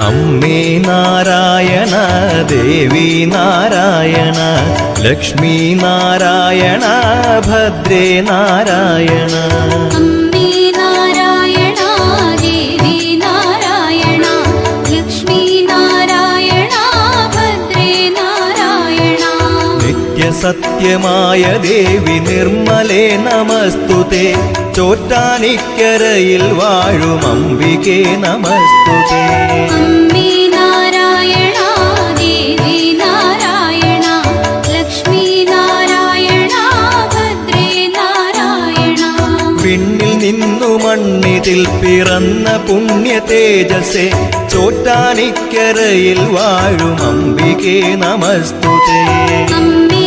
അമ്മേ നാരായണ ദേവി നാരായണ ലക്ഷ്മി നാരായണ ഭദ്രേ നാരായണ. അമ്മേ നാരായണ ദേവി നാരായണ ലക്ഷ്മി നാരായണ ഭദ്രേ നാരായണ. നിത്യസത്യമായ ദേവി നിർമ്മലേ നമസ്തുതേ. ചോറ്റാനിക്കരയിൽ വാഴും അംബികേ നമസ്തുതേ. അമ്മേ നാരായണ ദേവി നാരായണ ലക്ഷ്മി നാരായണ ഭദ്രേ നാരായണ. വിണ്ണിൽ നിന്നു മണ്ണിതിൽ പിറന്ന പുണ്യ തേജസ്സേ. ചോറ്റാനിക്കരയിൽ വാഴും അംബികേ നമസ്തുതേ. അമ്മേ